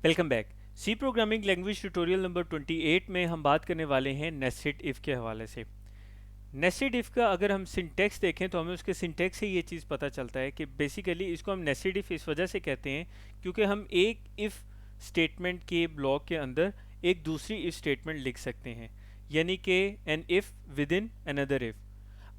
Welcome back. C programming language tutorial number 28 में हम बात करने वाले हैं नेस्टेड इफ़ के हवाले से। नेस्टेड इफ़ का अगर हम सिंटेक्स देखें तो हमें उसके सिंटेक्स से ये चीज़ पता चलता है कि बेसिकली इसको हम नेस्टेड इफ़ इस वजह से कहते हैं क्योंकि हम एक इफ़ स्टेटमेंट के ब्लॉक के अंदर एक दूसरी इफ़ स्टेटमेंट लिख सकते हैं, यानी कि an if within another if.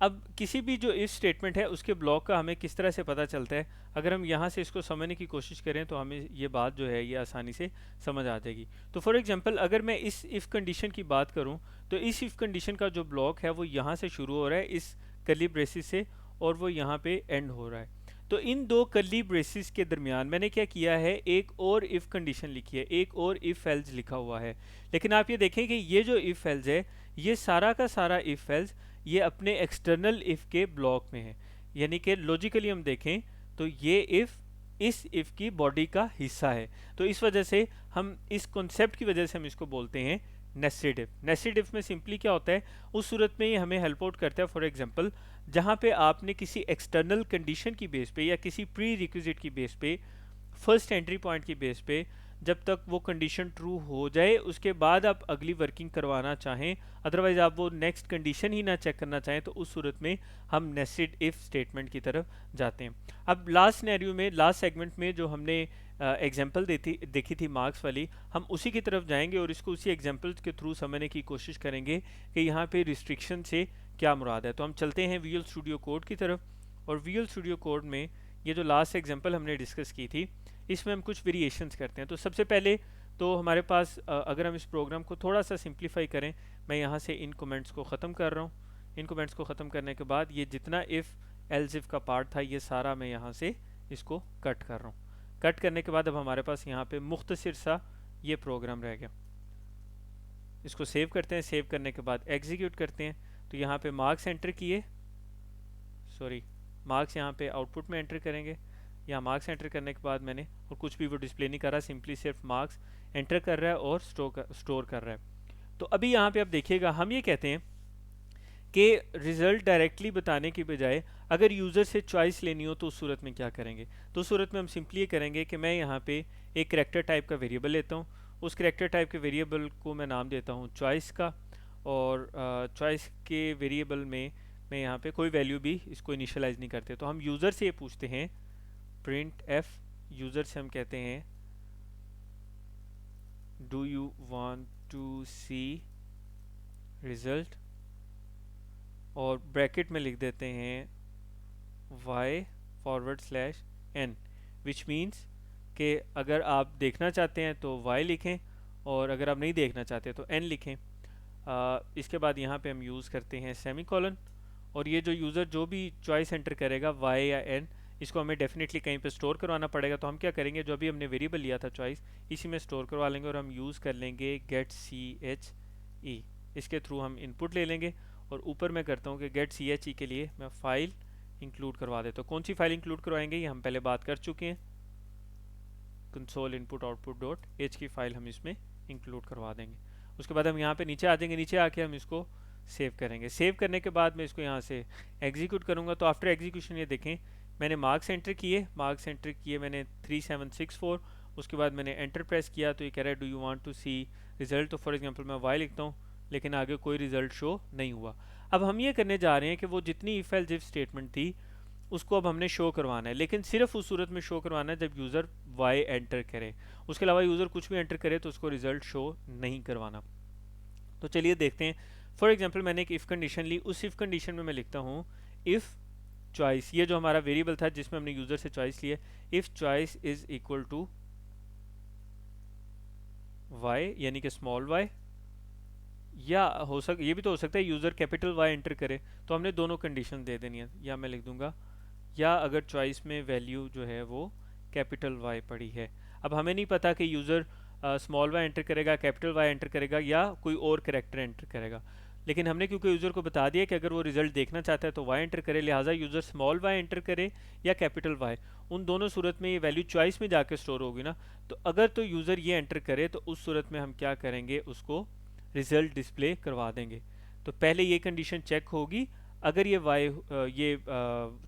अब किसी भी जो इफ स्टेटमेंट है उसके ब्लॉक का हमें किस तरह से पता चलता है, अगर हम यहाँ से इसको समझने की कोशिश करें तो हमें ये बात जो है ये आसानी से समझ आ जाएगी। तो फॉर एग्जांपल अगर मैं इस इफ़ कंडीशन की बात करूँ तो इस इफ़ कंडीशन का जो ब्लॉक है वो यहाँ से शुरू हो रहा है इस कर्ली ब्रेसिस से, और वो यहाँ पे एंड हो रहा है। तो इन दो कर्ली ब्रेसिस के दरमियान मैंने क्या किया है, एक और इफ़ कंडीशन लिखी है, एक और इफ़ एल्स लिखा हुआ है। लेकिन आप ये देखें कि ये जो इफ़ एल्स है ये सारा का सारा इफ़ एल्स ये अपने एक्सटर्नल इफ़ के ब्लॉक में है, यानी कि लॉजिकली हम देखें तो ये इफ़ इस इफ़ की बॉडी का हिस्सा है। तो इस वजह से हम इस कॉन्सेप्ट की वजह से हम इसको बोलते हैं नेस्टेड इफ़। नेस्टेड इफ़ में सिंपली क्या होता है, उस सूरत में ये हमें हेल्प आउट करता है। फॉर एग्जांपल जहाँ पे आपने किसी एक्सटर्नल कंडीशन की बेस पे या किसी प्री रिक्विजिट की बेस पे, फर्स्ट एंट्री पॉइंट की बेस पे जब तक वो कंडीशन ट्रू हो जाए उसके बाद आप अगली वर्किंग करवाना चाहें, अदरवाइज आप वो नेक्स्ट कंडीशन ही ना चेक करना चाहें, तो उस सूरत में हम नेस्टेड इफ स्टेटमेंट की तरफ जाते हैं। अब लास्ट सिनेरियो में, लास्ट सेगमेंट में जो हमने एग्जांपल देखी थी मार्क्स वाली, हम उसी की तरफ जाएंगे और इसको उसी एग्जांपल के थ्रू समझने की कोशिश करेंगे कि यहाँ पे रिस्ट्रिक्शन से क्या मुराद है। तो हम चलते हैं विजुअल स्टूडियो कोड की तरफ, और विजुअल स्टूडियो कोड में ये जो लास्ट एग्जांपल हमने डिस्कस की थी इसमें हम कुछ वेरिएशंस करते हैं। तो सबसे पहले तो हमारे पास अगर हम इस प्रोग्राम को थोड़ा सा सिंप्लीफाई करें, मैं यहाँ से इन कमेंट्स को ख़त्म कर रहा हूँ। इन कमेंट्स को ख़त्म करने के बाद ये जितना इफ़ एल्स इफ़ का पार्ट था ये सारा मैं यहाँ से इसको कट कर रहा हूँ। कट करने के बाद अब हमारे पास यहाँ पे मुख्तसर सा ये प्रोग्राम रह गया। इसको सेव करते हैं, सेव करने के बाद एग्जीक्यूट करते हैं। तो यहाँ पे मार्क्स एंटर किए, सॉरी मार्क्स यहाँ पे आउटपुट में एंटर करेंगे। यहाँ मार्क्स एंटर करने के बाद मैंने, और कुछ भी वो डिस्प्ले नहीं कर रहा, सिंपली सिर्फ मार्क्स एंटर कर रहा है और स्टोर कर रहा है। तो अभी यहाँ पे आप देखिएगा हम ये कहते हैं कि रिजल्ट डायरेक्टली बताने की बजाय अगर यूज़र से चॉइस लेनी हो तो उस सूरत में क्या करेंगे। तो उस सूरत में हम सिंपली ये करेंगे कि मैं यहाँ पे एक करेक्टर टाइप का वेरिएबल लेता हूँ, उस करेक्टर टाइप के वेरिएबल को मैं नाम देता हूँ चॉइस का, और चॉइस के वेरिएबल में मैं यहाँ पे कोई वैल्यू भी इसको इनिशियलाइज नहीं करते। तो हम यूज़र से ये पूछते हैं प्रिंट एफ, यूज़र से हम कहते हैं do you want to see result, और ब्रैकेट में लिख देते हैं y/n, विच मीन्स कि अगर आप देखना चाहते हैं तो y लिखें, और अगर आप नहीं देखना चाहते तो n लिखें। इसके बाद यहाँ पे हम यूज़ करते हैं सेमी कॉलन, और ये जो यूज़र जो भी चॉइस एंटर करेगा y या n, इसको हमें डेफिनेटली कहीं पे स्टोर करवाना पड़ेगा। तो हम क्या करेंगे, जो भी हमने वेरिएबल लिया था चॉइस, इसी में स्टोर करवा लेंगे, और हम यूज़ कर लेंगे गेट चे, इसके थ्रू हम इनपुट ले लेंगे। और ऊपर मैं करता हूँ कि गेट चे के लिए मैं फ़ाइल इंक्लूड करवा देता हूँ। कौन सी फाइल इंक्लूड करवाएंगे ये हम पहले बात कर चुके हैं, console input output dot H की फ़ाइल हम इसमें इंक्लूड करवा देंगे। उसके बाद हम यहाँ पे नीचे आ जाएंगे, नीचे आके हम इसको सेव करेंगे। सेव करने के बाद मैं इसको यहाँ से एग्जीक्यूट करूँगा। तो आफ्टर एग्जीक्यूशन ये देखें मैंने मार्क्स एंटर किए मैंने 3764, उसके बाद मैंने एंटर प्रेस किया तो ये कह रहा है do you want to see result. तो फॉर एग्जांपल मैं वाई लिखता हूँ, लेकिन आगे कोई रिजल्ट शो नहीं हुआ। अब हम ये करने जा रहे हैं कि वो जितनी इफ एल्स इफ स्टेटमेंट थी उसको अब हमने शो करवाना है, लेकिन सिर्फ उस सूरत में शो करवाना है जब यूज़र वाई एंटर करे। उसके अलावा यूज़र कुछ भी एंटर करे तो उसको रिजल्ट शो नहीं करवाना। तो चलिए देखते हैं। फॉर एग्जांपल मैंने एक इफ़ कंडीशन ली, उस इफ़ कंडीशन में मैं लिखता हूँ इफ़ चॉइस, ये जो हमारा वेरिएबल था जिसमें हमने यूज़र से चॉइस लिया, if choice is equal to Y, यानी कि स्मॉल वाई, या ये भी तो हो सकता है यूज़र कैपिटल वाई एंटर करे, तो हमने दोनों कंडीशन दे देनी है। या मैं लिख दूंगा या अगर चॉइस में वैल्यू जो है वो कैपिटल वाई पड़ी है। अब हमें नहीं पता कि यूज़र स्मॉल वाई एंटर करेगा, कैपिटल वाई एंटर करेगा, या कोई और करेक्टर एंटर करेगा, लेकिन हमने क्योंकि यूज़र को बता दिया कि अगर वो रिजल्ट देखना चाहता है तो वाई एंटर करे, लिहाजा यूज़र स्मॉल वाई एंटर करे या कैपिटल वाई, उन दोनों सूरत में ये वैल्यू चॉइस में जाके स्टोर होगी ना। तो अगर तो यूज़र ये एंटर करे तो उस सूरत में हम क्या करेंगे, उसको रिजल्ट डिस्प्ले करवा देंगे। तो पहले ये कंडीशन चेक होगी, अगर ये वाई ये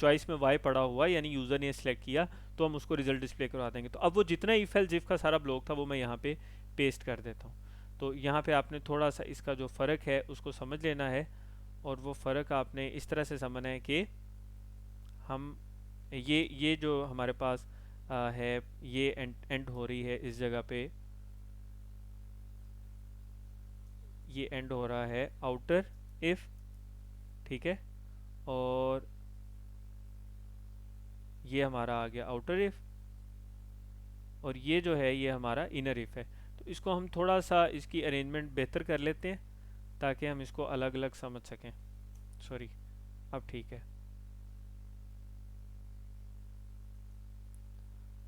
चॉइस में वाई पड़ा हुआ यानी यूज़र ने सेलेक्ट किया तो हम उसको रिजल्ट डिस्प्ले करवा देंगे। तो अब वो जितना इफ एल्स इफ का सारा ब्लॉक था वो मैं यहाँ पे पेस्ट कर देता हूँ। तो यहाँ पे आपने थोड़ा सा इसका जो फ़र्क है उसको समझ लेना है, और वो फ़र्क आपने इस तरह से समझना है कि हम ये जो हमारे पास है, ये एंड हो रही है इस जगह पे, ये एंड हो रहा है आउटर इफ, ठीक है, और ये हमारा आ गया आउटर इफ, और ये जो है ये हमारा इनर इफ है। तो इसको हम थोड़ा सा इसकी अरेंजमेंट बेहतर कर लेते हैं ताकि हम इसको अलग अलग समझ सकें। सॉरी, अब ठीक है।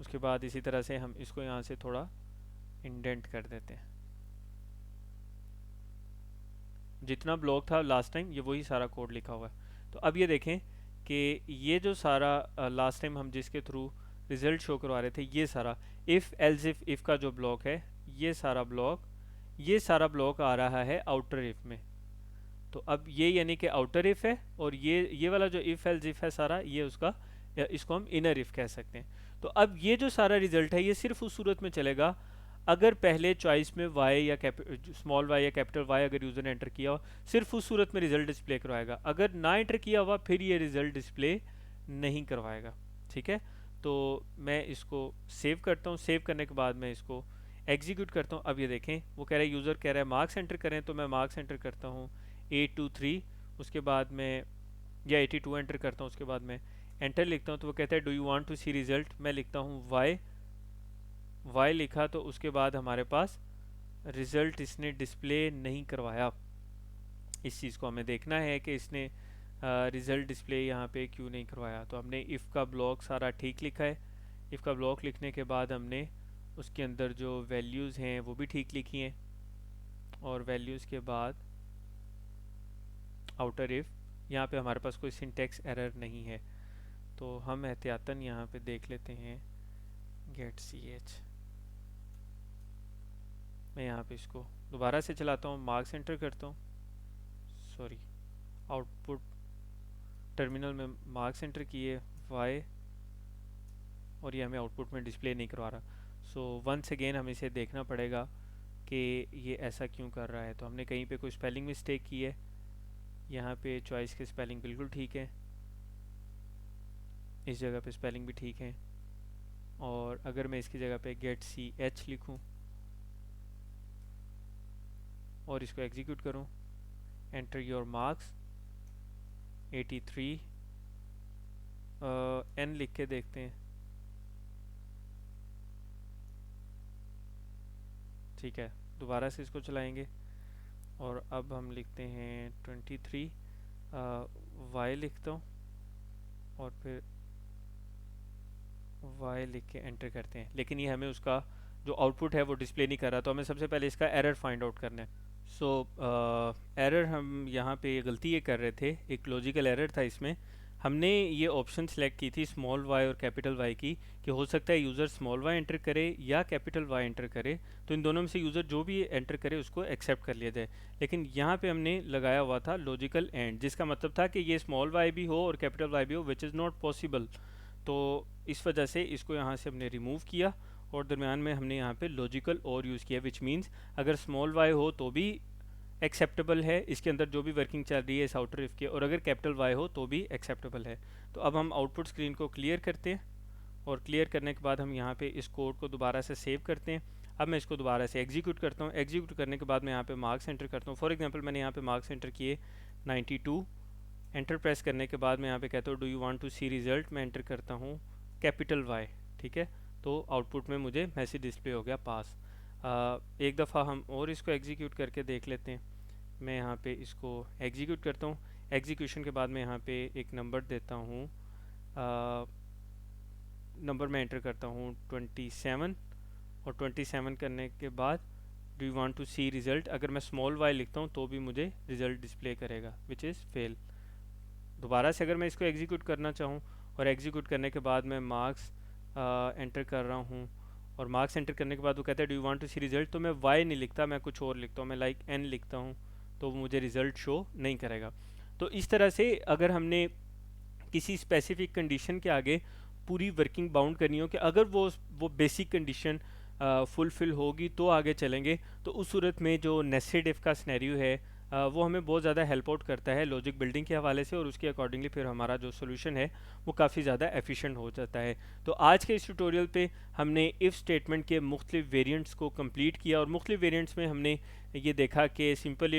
उसके बाद इसी तरह से हम इसको यहाँ से थोड़ा इंडेंट कर देते हैं। जितना ब्लॉक था लास्ट टाइम ये वही सारा कोड लिखा हुआ है। तो अब ये देखें कि ये जो सारा लास्ट टाइम हम जिसके थ्रू रिजल्ट शो करवा रहे थे, ये सारा इफ़ एल्स इफ का जो ब्लॉक है, ये सारा ब्लॉक आ रहा है आउटर इफ में। तो अब ये यानी कि आउटर इफ है, और ये वाला जो इफ एल्स इफ है सारा, ये उसका, इसको हम इनर इफ कह सकते हैं। तो अब ये जो सारा रिजल्ट है ये सिर्फ उस सूरत में चलेगा अगर पहले चॉइस में वाई या स्मॉल वाई या कैपिटल वाई अगर यूज़र ने एंटर किया हो, सिर्फ उस सूरत में रिजल्ट डिस्प्ले करवाएगा। अगर ना एंटर किया हुआ फिर ये रिजल्ट डिस्प्ले नहीं करवाएगा, ठीक है। तो मैं इसको सेव करता हूँ, सेव करने के बाद मैं इसको एग्जीक्यूट करता हूँ। अब ये देखें वो कह रहा है, यूज़र कह रहा है मार्क्स एंटर करें, तो मैं मार्क्स एंटर करता हूँ 823, उसके बाद मैं या 82 एंटर करता हूँ, उसके बाद मैं एंटर लिखता हूँ। तो वो कहता है do you want to see result, मैं लिखता हूँ वाई लिखा, तो उसके बाद हमारे पास रिज़ल्ट इसने डिस्प्ले नहीं करवाया। इस चीज़ को हमें देखना है कि इसने रिज़ल्ट डिस्प्ले यहाँ पे क्यों नहीं करवाया। तो हमने इफ़ का ब्लॉक सारा ठीक लिखा है। इफ़ का ब्लॉक लिखने के बाद हमने उसके अंदर जो वैल्यूज़ हैं वो भी ठीक लिखी हैं, और वैल्यूज़ के बाद आउटर इफ़, यहाँ पे हमारे पास कोई सिंटेक्स एरर नहीं है। तो हम एहतियातन यहाँ पे देख लेते हैं गेट ch। मैं यहाँ पे इसको दोबारा से चलाता हूँ, मार्क्स एंटर करता हूँ, सॉरी आउटपुट टर्मिनल में मार्क्स एंटर किए वाई, और ये हमें आउटपुट में डिस्प्ले नहीं करवा रहा। सो वंस अगेन हमें इसे देखना पड़ेगा कि ये ऐसा क्यों कर रहा है। तो हमने कहीं पे कोई स्पेलिंग मिस्टेक की है, यहाँ पे चॉइस की स्पेलिंग बिल्कुल ठीक है, इस जगह पे स्पेलिंग भी ठीक है, और अगर मैं इसकी जगह पे गेट ch लिखूँ और इसको एग्जीक्यूट करूँ, एंटर योर मार्क्स 83, n लिख के देखते हैं, ठीक है। दोबारा से इसको चलाएंगे और अब हम लिखते हैं 23, y लिखता हूँ और फिर y लिख के एंटर करते हैं, लेकिन ये हमें उसका जो आउटपुट है वो डिस्प्ले नहीं कर रहा। तो हमें सबसे पहले इसका एरर फाइंड आउट करना है। सो एरर हम यहाँ पे गलती ये कर रहे थे, एक लॉजिकल एरर था इसमें। हमने ये ऑप्शन सेलेक्ट की थी स्मॉल वाई और कैपिटल वाई की, कि हो सकता है यूज़र स्मॉल वाई एंटर करे या कैपिटल वाई एंटर करे, तो इन दोनों में से यूज़र जो भी एंटर करे उसको एक्सेप्ट कर लिया जाए। लेकिन यहाँ पे हमने लगाया हुआ था लॉजिकल एंड, जिसका मतलब था कि ये स्मॉल वाई भी हो और कैपिटल वाई भी हो, विच इज़ नॉट पॉसिबल। तो इस वजह से इसको यहाँ से हमने रिमूव किया और दरमियान में हमने यहाँ पे लॉजिकल और यूज़ किया, विच मीन्स अगर स्मॉल वाई हो तो भी एक्सेप्टेबल है, इसके अंदर जो भी वर्किंग चल रही है इस आउटर इफ के, और अगर कैपिटल वाई हो तो भी एक्सेप्टेबल है। तो अब हम आउटपुट स्क्रीन को क्लियर करते हैं, और क्लियर करने के बाद हम यहाँ पे इस कोड को दोबारा से सेव करते हैं। अब मैं इसको दोबारा से एग्जीक्यूट करता हूँ। एग्जीक्यूट करने के बाद मैं यहाँ पे मार्क्स एंटर करता हूँ। फॉर एग्जांपल मैंने यहाँ पे मार्क्स एंटर किए 92, एंटर प्रेस करने के बाद मैं यहाँ पे कहता हूँ do you want to see result, मैं एंटर करता हूँ कैपिटल वाई, ठीक है। तो आउटपुट में मुझे मैसेज डिस्प्ले हो गया पास। एक दफ़ा हम और इसको एग्जीक्यूट करके देख लेते हैं। मैं यहाँ पे इसको एग्जीक्यूट करता हूँ। एग्जीक्यूशन के बाद मैं यहाँ पे एक नंबर देता हूँ, नंबर मैं एंटर करता हूँ 27, और 27 करने के बाद do you want to see result, अगर मैं स्मॉल वाई लिखता हूँ तो भी मुझे रिज़ल्ट डिस्प्ले करेगा, विच इज़ फेल। दोबारा से अगर मैं इसको एग्जीक्यूट करना चाहूँ, और एग्जीक्यूट करने के बाद मैं मार्क्स एंटर कर रहा हूँ, और मार्क्स एंटर करने के बाद वो कहता है do you want to see result, तो मैं वाई नहीं लिखता, मैं कुछ और लिखता हूँ, मैं लाइक एन लिखता हूँ, तो मुझे रिज़ल्ट शो नहीं करेगा। तो इस तरह से अगर हमने किसी स्पेसिफिक कंडीशन के आगे पूरी वर्किंग बाउंड करनी हो कि अगर वो बेसिक कंडीशन फुलफिल होगी तो आगे चलेंगे, तो उस सूरत में जो नेस्टेड इफ़ का सिनेरियो है वो हमें बहुत ज़्यादा हेल्प आउट करता है लॉजिक बिल्डिंग के हवाले से, और उसके अकॉर्डिंगली फिर हमारा जो सोल्यूशन है वो काफ़ी ज़्यादा एफिशिएंट हो जाता है। तो आज के इस ट्यूटोरियल पे हमने इफ़ स्टेटमेंट के मुख्तलिफ वेरिएंट्स को कंप्लीट किया, और मुख्तलिफ वेरिएंट्स में हमने ये देखा कि सिंपल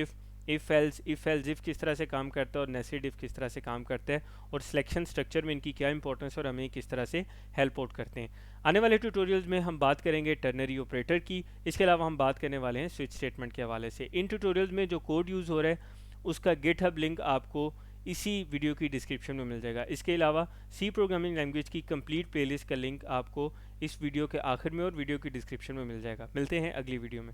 इफ़ एल्स इफ़ किस तरह से काम करता है और नेस्टेड इफ़ किस तरह से काम करता है, और सिलेक्शन स्ट्रक्चर में इनकी क्या इंपॉर्टेंस है और हमें किस तरह से हेल्प आउट करते हैं। आने वाले ट्यूटोरियल्स में हम बात करेंगे टर्नरी ऑपरेटर की, इसके अलावा हम बात करने वाले हैं स्विच स्टेटमेंट के हवाले से। इन ट्यूटोरियल्स में जो कोड यूज़ हो रहा है उसका गिटहब लिंक आपको इसी वीडियो की डिस्क्रिप्शन में मिल जाएगा। इसके अलावा सी प्रोग्रामिंग लैंग्वेज की कंप्लीट प्लेलिस्ट का लिंक आपको इस वीडियो के आखिर में और वीडियो की डिस्क्रिप्शन में मिल जाएगा। मिलते हैं अगली वीडियो में।